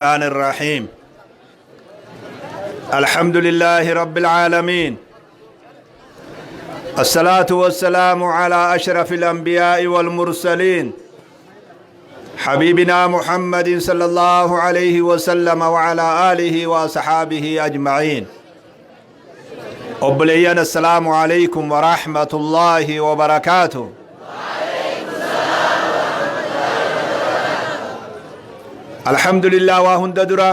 الرحمن الرحيم. الحمد لله رب العالمين، الصلاة والسلام على أشرف الأنبياء والمرسلين حبيبنا محمد صلى الله عليه وسلم وعلى آله وصحابه أجمعين. أبلينا السلام عليكم ورحمة الله وبركاته. الحمد لله وهند درا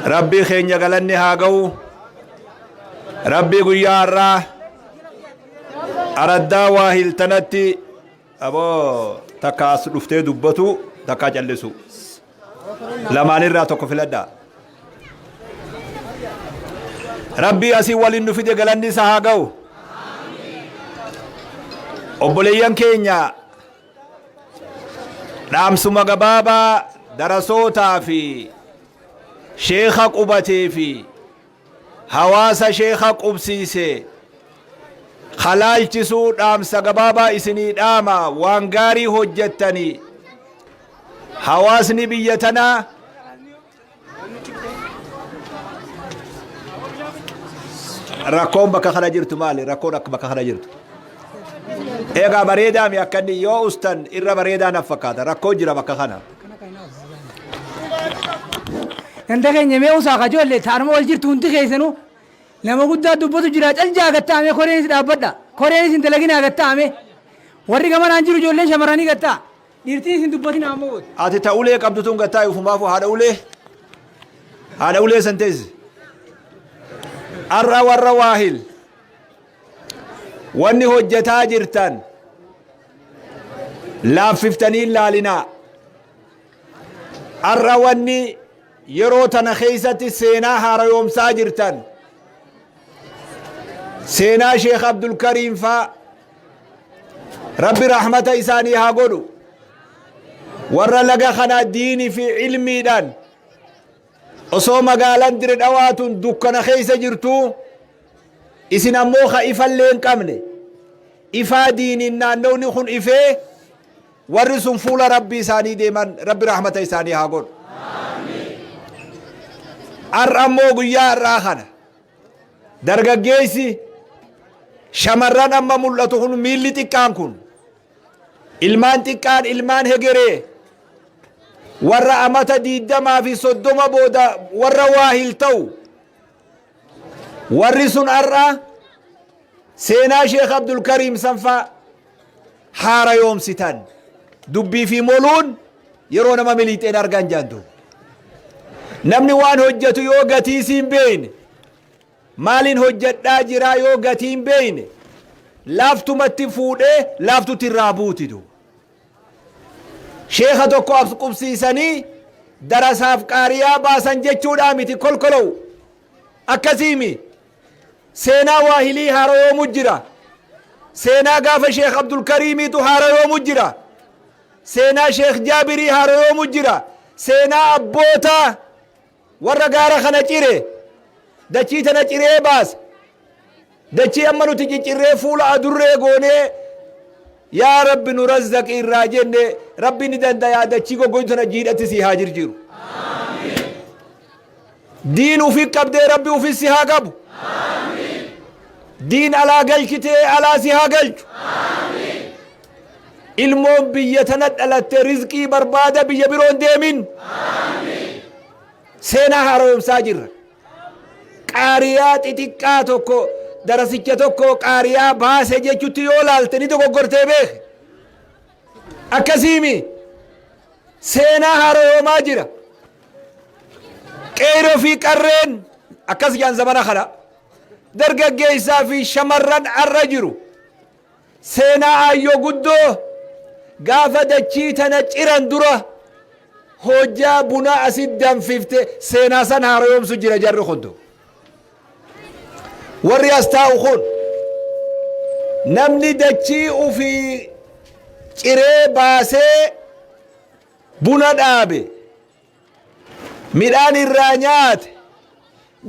ربي خين يغلني هاغو ربي غيارا أردا واهل تنتي أبو تكاس رفته دبتو تكا جلسو لما نرى تكو الأداء ربي أسي ولن في غلني سهاغو أبليان كينيا نام سما غبابا درسوتا في شيخ قبتي في حواس شيخ قبسيسي خلال تسو نام سغبابا اسني داما وانغاري حجتني حواس نبيتنا ركوم بك خرجرت مالي ركونك بك خرجرت eega bareedaa mi akkanni yoo ustan irra bareedaa naf fakkaata rakkoo jira bakka kana ganda keenya mee usaa kajoollee taanuma wal jirtu hundi keessanu nama guddaa dubbatu jira cal jaagattaame koreenis dhaabbadha koreenis hin dalaginaa gattaame warri gamanaan jiru ijoolleen shamarranii gattaa dhiirtiin isin dubbatin ammoo gooti ati ta ulee qabdu tun gattaa ufumaafu haadha ulee santees arra warra waahil wanni hojjetaa jirtan laaffiftanii laalinaa arra wanni yeroo tana keessatti seenaa haarayoomsaa jirtan seenaa sheekh abdulkariim faa rabbi rahmata isaanii haa godhu warra laga kana diinii fi ilmiidhaan osoo magaalaan dire dhawaatun dukkana keessa jirtuu isin ammoo ka ifallee hin qabne ifaa diiniin naannawni kun ifee warri sun fuula rabbi isaanii deeman rabbi rahmata isaanii haa godhu arra ammoo guyyaa irraa kana dargaggeessi shamarran amma mul'atu kun miilli xiqqaan kun ilmaan xiqqaan ilmaan hegeree warra amata 20 fi 30 booda warra waahil ta'u warri sun arra seenaa sheekh abdulkariim sanfa haara yoomsitan dubbii fi moluun yeroo nama miliixeen argan jaantu namni waan hojjetu yoo gatii siin beeyne maalin hojjedhaa jiraa yoo gatiin beeyne laaftumatti fuudhee laaftutti irraa buutitu sheekha tokko qubsiisanii darasaaf qaariyaa baasan jechuudhaa miti kolkolow akkasiimi seenaa waahilii haarayoomu jira seenaa gaafa sheekh abdulkariimiitu haarayoomu jira seenaa sheekh jaabirii haarayoomu jira seenaa abboota warra gaara kana cire dachii tana ciree baas dachii amma nuti ciccirree fuula adurree goonee yaa rabbi nu razzaqi irraa jenne rabbi ni dandayaa dachii goggoytu tana jiidhatti si haa jirjiru diin ufi qabdee rabbi ufi si haa qabu diin alaa galchitee alaa si haa galchu ilmoon biyya tana dhalatte rizqii barbaada biyya biroon deemin seenaa haaromsaa jirra qaariyaa xixiqqaa tokko darasicha tokko qaariyaa baase jechutti yoo laalte ni dogoggortee beeke akkasiimi seenaa haaromaa jira qeeroo fi qarreen akkas jaan zamana kana dargaggeessaa fi shamarran arra jiru seenaa ayyoo guddoo gaafa dachii tana ciran dura hojjaa bunaa asit danfifte seenaa san haaroomsu jira jarri kundu warri as taa'u kun namni dachii ufii ciree baasee buna dhaabe midhaan irraa nyaate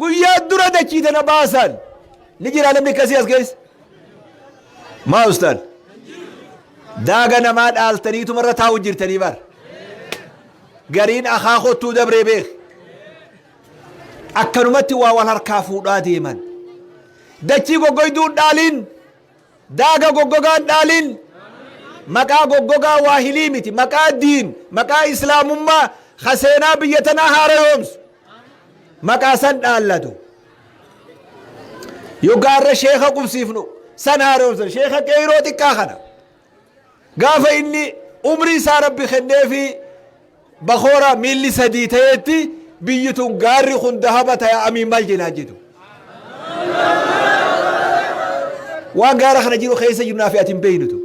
guyyaa dura dachii tana baasan ni jira namni akkasii as keessa maa ustaan daaga namaa dhaaltaniitu marra taa'u jirtanii bar قرين أخاخوتو دبري بيخ أكنمتي والهركافو ديما دچي غوغويدون دالين داغا غوغوغان دالين مكا غوغوغا واهليمتي مكا دين مكا إسلام ما خسينا بيتنا هاريومس مكا سن دالدو يقار شيخ قبسيفنو سن هاريومس شيخ كيرو تكاخنا قاف إني عمري سارب بخني في بخورة ميلي سديتيتي بيتون غاري خون دهبتا يا أمي مال جناجدو وان غارة خنا جيرو خيسة جرنا في أتم بينتو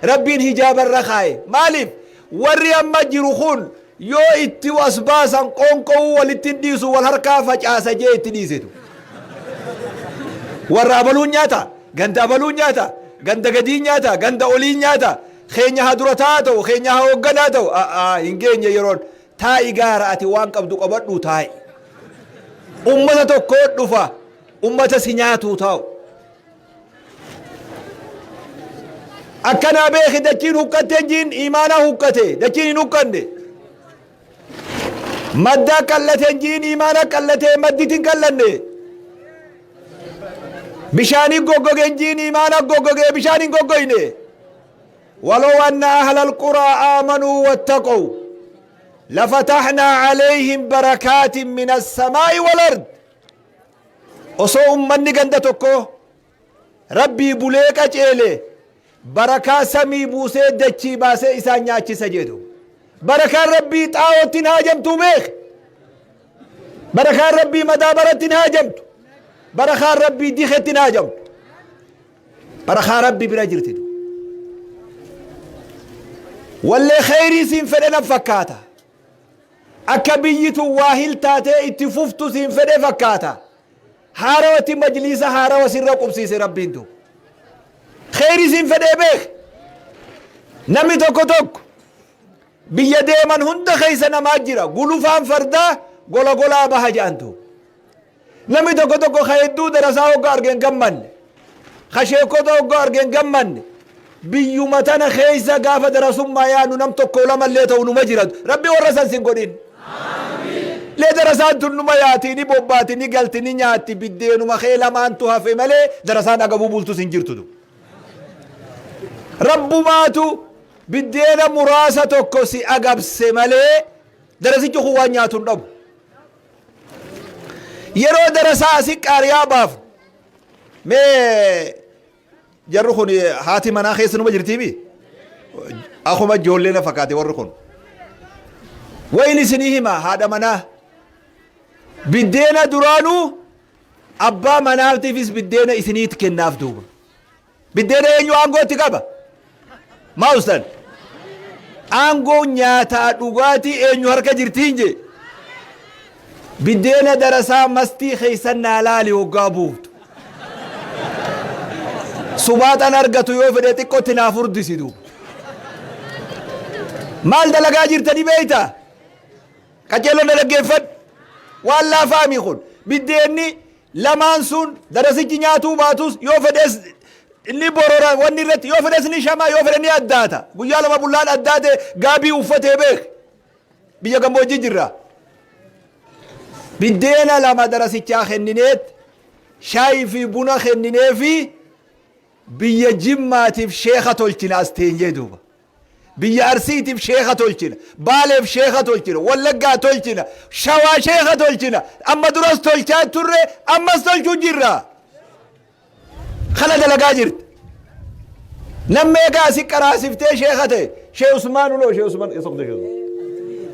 ربين هجاب الرخاي مالف وري أما جيرو خون يو اتي واسباسا قونقو والتنديسو والهركا فجاسا جي اتنيسيتو ورا بلون نياتا غندا بلون نياتا غندا غدي نياتا غندا أولي نياتا خينيا هدرتاتو خينيا هوغناتو إنجينيا يرون تاي غارة أتي وان قبدو قبدو تاي أمتا تكود دفا أمتا سنياتو تاو أكنا بيخي دكين هكتين جين إيمانا هكتين دكين هكتين مدى كالتين جين إيمانا كالتين مدتين كالتين بشاني غوغوغين جين إيمانا غوغوغين بشاني غوغوين ولو أن أهل القرى آمنوا واتقوا لفتحنا عليهم بركات من السماء والأرض أصو من غندتكو ربي بوليك أجيلي بركة سمي بوسي دچي باسي إسان نياچي سجدو بركة ربي طاوتين هاجمتو بيخ بركة ربي مدابرتين هاجمتو بركة ربي ديختين هاجمتو بركة ربي براجرتدو واللي خيري سين فدنا فكاتا أكبيتو واهل تاتي اتففتو سين فدنا فكاتا هاروتي مجلسة هارو سر قبسيس ربينتو خيري سين فدنا بيخ نمي توكو توكو بيا ديمان هند خيسنا ماجرا قلوفان فردا قولا قولا بهجانتو نمي توكو توكو خيدو درساو قارجن قمان خشيكو توكو قارجن قمان بيو متنا خيسا قافة درسوم ما يانو نم توكو لما اللي تونو مجرد ربي ورسان سنقودين ليه درسان تنو ما ياتيني بوباتيني قلتيني نياتي بدينو ما خيلا ما انتوها في ملي درسان اقبو بولتو سنجرتو دو ربو ماتو بدينا مراسة توكو سي اقب سملي درسي جو خوانياتو نبو يرو درسا سي كاريا باف مي جرخون هاتي منا خيسنو مجرتي بي اخو ما جولنا فكاتي ورخون وين سنيهما هذا منا بدينا درانو ابا منالتي فيس بدينا اسنيت كناف دوب بدينا ينو انغو تكابا ما استاذ انغو نياتا دوغاتي انو هركا جرتينجي بدينا درسا مستي خيسنا لالي وقابوت سبات أنا أرجعتو يوم فديتي كوتنا فردي سيدو مال دلقا جرتني بيتا كجلو نلقيفت والله فامي خون بديني لمانسون درسي جنياتو باتوس يوم فديس اللي برورا واني رت يوم فديس نشما يوم فديني أداتا قويا لما بولان أداتا قابي وفتي بيخ بيجا قموجي جرا بدينا لما درسي تاخنينيت شاي في بنا خنيني في بيا جماتي في شيخة تولتنا استينجي دوبا بيا أرسيتي في شيخة تولتنا بالي في شيخة تولتنا ولقا تولتنا شوا شيخة تولتنا أما درس تولتان ترى أما استولتو جرا خلد لقا جرت نمي قاسي كراسفتي شيختي شيخ عثمان ولو شيخ عثمان يصبت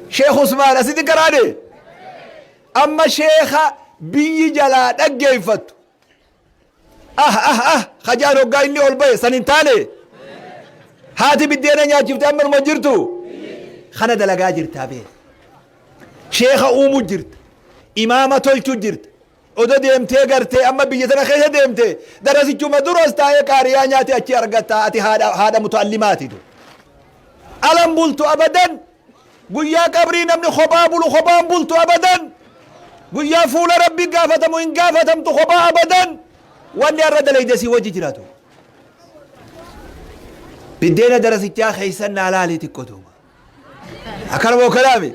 شيخ عثمان أسيدي كراني أما شيخة بيي جلا دقيفتو خجانو قايني والبي سننتاني هاتي بدينا نياجيب تأمر ما جرتو خنا دلقا جرت هابين شيخ أومو جرت إمامة تلتو جرت oda deemtee gartee amma biyya tana keessa deemtee darasichuma duras taa'ee qaariyaa nyaate achi argatta ati haadha mutaallimaatitu alan bultu abadan guyyaa qabrii namni kophaa bulu kophaan bultu abadan guyyaa fuula rabbi gaafatamu hin gaafatamtu kophaa abadan wanni arra dalaydasii wajji jiraatu biddeena darasichaa keeysan naa laali xiqqo duuba أكلمه كلامي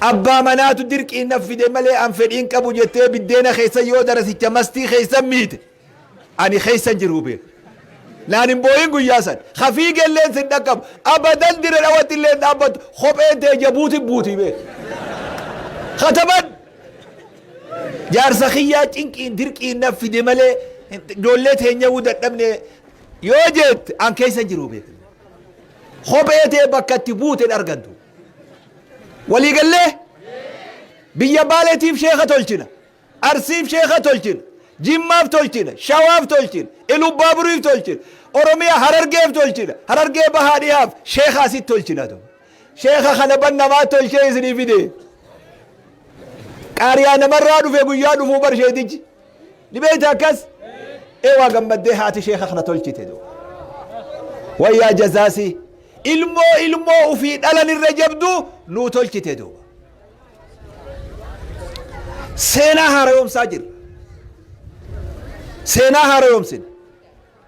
أبا مناتو درك إن في دملي أم فدين كابو جتة بدينا خيسا يودر سيتش مستي خيسا ميت أني خيسا جروبي لأن بوين قياسا خفيق اللين سندكم أبدا دير الأوت اللين أبد خب أنت جبوتي بوتي به ختمت جار سخية إنك درك إن في دملي دولت هنيا ودت نمني يوجد أن كيسا جروبي خب أنت بكتي بوتي الأرجندو ولي قال له بيابالتي في شيخة تولتنا أرسيف شيخة تولتنا جيماف تولتنا شواف تولتنا إلو بابرويف تولتنا أوروميا هررجيف تولتنا هررجيف بهارياف شيخة سيت تولتنا دو شيخة خنبنا ما تولتنا يزني في دي قاريانا مرادو في قيادو فو برشيدج لبيتها كس إيوا قمت هاتي شيخة خنا تولتنا دو ويا جزاسي ilmoo ufii dhalan irra jabdu nuu tolchite duuba seenaa haaromsaa jirra seenaa haaromsin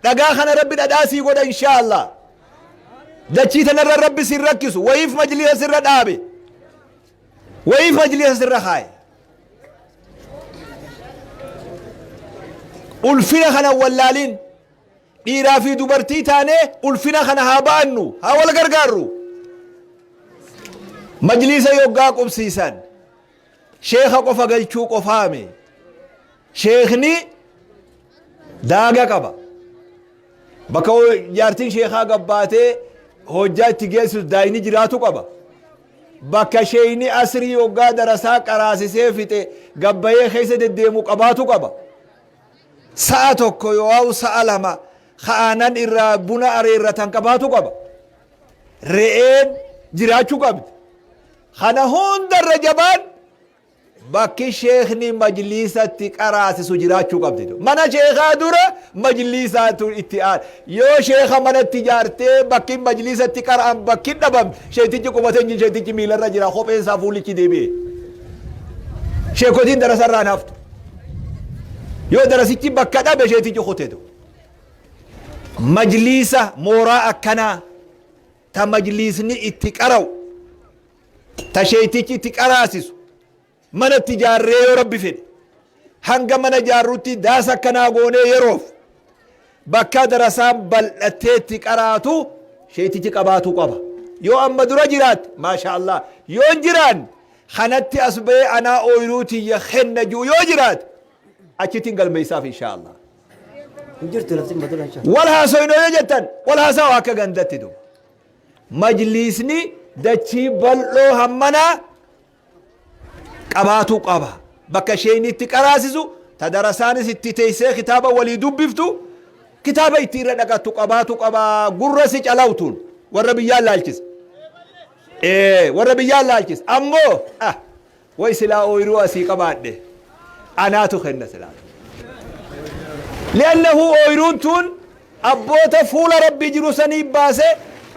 dhagaa kana rabbi dhadhaasii godha inshaa Allah dachii tanarra rabbi sin rakkisu wayiif majlisa sirra dhaabe wayiif majlisa sirra kaaye ulfina kana wallaalin dhiiraa fi dubartii taanee ulfina kana haa ba'annu haa wal gargaarru majlisa yoggaa qubsiisan sheekha qofa galchuu qofaame sheekni daaga qaba bakka jaartiin sheekhaa gabbaatee hojjaa itti geessus daayini jiraatu qaba bakka sheeyni asrii yoggaa darasaa qaraasisee fixe gabbayee keessa deddeemu qabaatu qaba sa'a tokko yoo sa'a lama خانان الرابونا أريرتان كباتو قبا رئين جراچو قبد خانا هون در رجبان باكي شيخني مجلسة تكاراسي سو جراچو قبد دو منا شيخا دورا مجلسة اتعال يو شيخا منا تجارتي باكي مجلسة تكارام باكي نبام شيطيجي قمتين شيطيجي ميلا رجرا خوب انسافولي كي ديبي شيخو دين درس الران هفتو يو درسيكي باكا دابي شيطيجي خوتي دو مجلسة مورا أكنا تا مجلسني اتقرأو تشيتيكي اتقرأسيس من التجارة يا ربي فين هنگا من جاروتي داسا كنا غوني يروف بكا درسان بل اتقرأتو شيتيكي قباتو قبا يو أما درجرات ما شاء الله يو جيران خنتي أسبي أنا أويروتي يخن جو يو جيرات أكتين قلب ميساف إن شاء الله والها سوينو يجتن والها سوا كغندت دو مجلسني دچي بلو همنا قباتو قبا بكشيني تقراسسو تدرساني ستيتيسه كتابه ولي دبفتو كتابه يتير دغاتو قباتو قبا غرسي چلاوتون وربيا لالچس وربيا لالچس امو ويسلا اويرو اسي قباده انا تو خنسلا لأنه أويرونتون أبوتا فول ربي جروساني باسه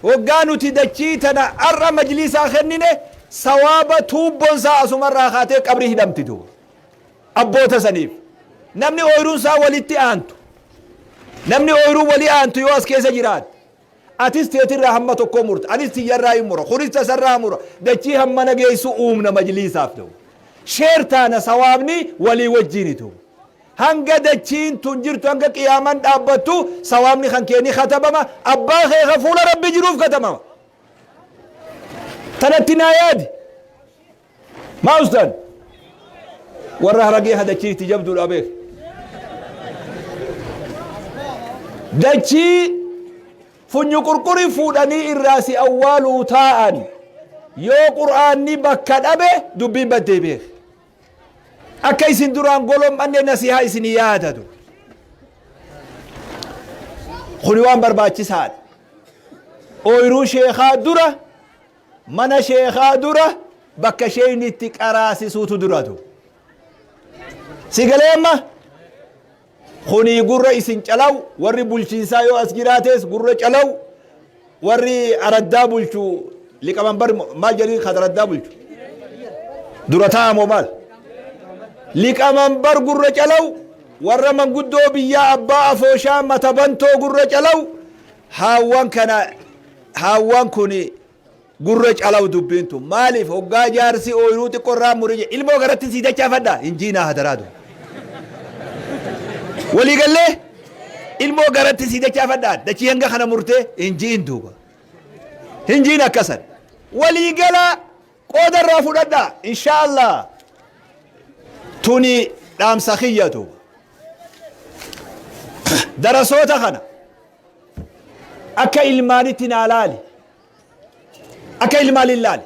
وقانو تدجيتنا أرى مجلس آخرنين سوابا توبون سا أسمر راخاتي قبره دمتدو أبوتا سنيف نمني أويرون سا وليتي آنتو نمني أويرون ولي آنتو يواس كيسا جراد أتيس تيتر رحمة كومورت أتيس تيجرى يمورا خوريس تسرى مورا دجي همنا جيسو أمنا مجلس آفتو شيرتانا سوابني ولي وجيني تو hanga dachiin tun jirtu hanga qiyaaman dhaabbattu sawaabni kan keeni khatabama abbaa kee fuula rabbi jiruuf katabama tanatti naa yaadi maa ustaan warra haragee hadachiitti jabduudha beek dachii funyu qurquri fuudhanii irraa si awwaaluu taa'an yoo qur'aanni bakka dhabe dubbiin baddee beek akka isin duraan golom anne nasihaa isin yaadatu kuni waan barbaachisaadha ooyiruu sheekhaa dura mana sheekhaa dura bakka sheeyni itti qaraasisuutu duratu sigaleemma kuni gurra isin calaw warri bulchiinsaa yoo as jiraates gurra calaw warri araddaa bulchu liqamanbar maal jedhii kadaraddaa bulchu dura taa'amoo maal liqamanbar gurra calaw warra manguddoo biyyaa abbaa afooshaa matabantoo gurra calaw haawwan kana haawwan kuni gurra calaw dubbintu maaliif hoggaa jaarsi ooyiruuti qorraa murije ilmoo garatti sii dachaafadha injiinaa hadaraatu walii gallee ilmoo garatti sii dachaafadha dachii hanga kana murtee injiin duuba injiin akkasan walii gala qoodarraa fudhadha inshaallah tuni dhaamsa kiyyatu darasoota kana akka ilmaanitti naa laali akka ilmaan ilaali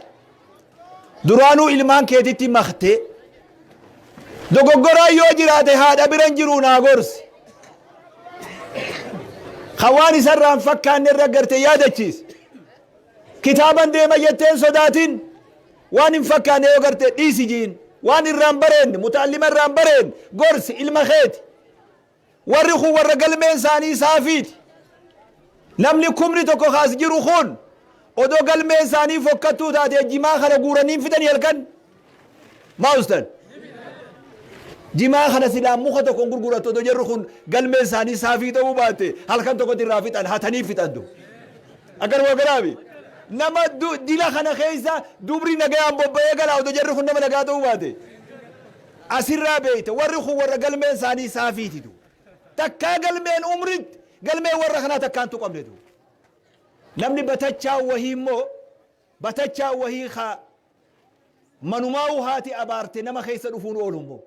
duraanuu ilmaan keetitti maktee dogoggoraa yoo jiraate haadha biran jiru naa gorsi khawaan isarraan fakkaanne irra garte yaadachiis kitaaban deema jetteen sodaatin waan hin fakkaanne yoo garte dhiisi jiin waan irraan bareen mutaallima irraan bareen gorsi ilma keeti warri kun warra galmeen isaanii saafiiti namni kumni tokko kaas jiru kun odoo galmeen isaanii fokkattuu taate jimaa kana guuraniin fidanii halkan maa ustan jimaa kana silaa muka tokko gurguratu odoo jarri kun galmeen isaanii saafii ta'uu baate halkan tokkotti irraa fixan hatanii fixantu akkanuma garaabi nama dila kana keessa dubri nagayaan bobba'ee galaa odoo jarri kun nama nagaa ta'uu baate asirraa beeyte warri kun warra galmeen isaanii saafiititu takkaa galmeen umritti galmeen warra kanaa takkaan tuqamnetu namni batachaa wahii immoo batachaa wahii ka manumaa'uu haati abaarte nama keessa dhufuun oolu immoo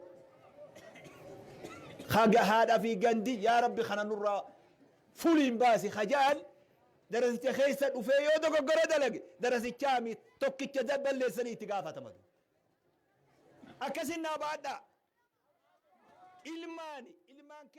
ka haadha fi gandi yaa rabbi kana nurraa fuliin baasi kajaan darasicha keessa dhufee yoo dogoggora dalage darasichaami tokkicha balleessanii itti gaafatamatu akkasin naa baadhaa ilmaani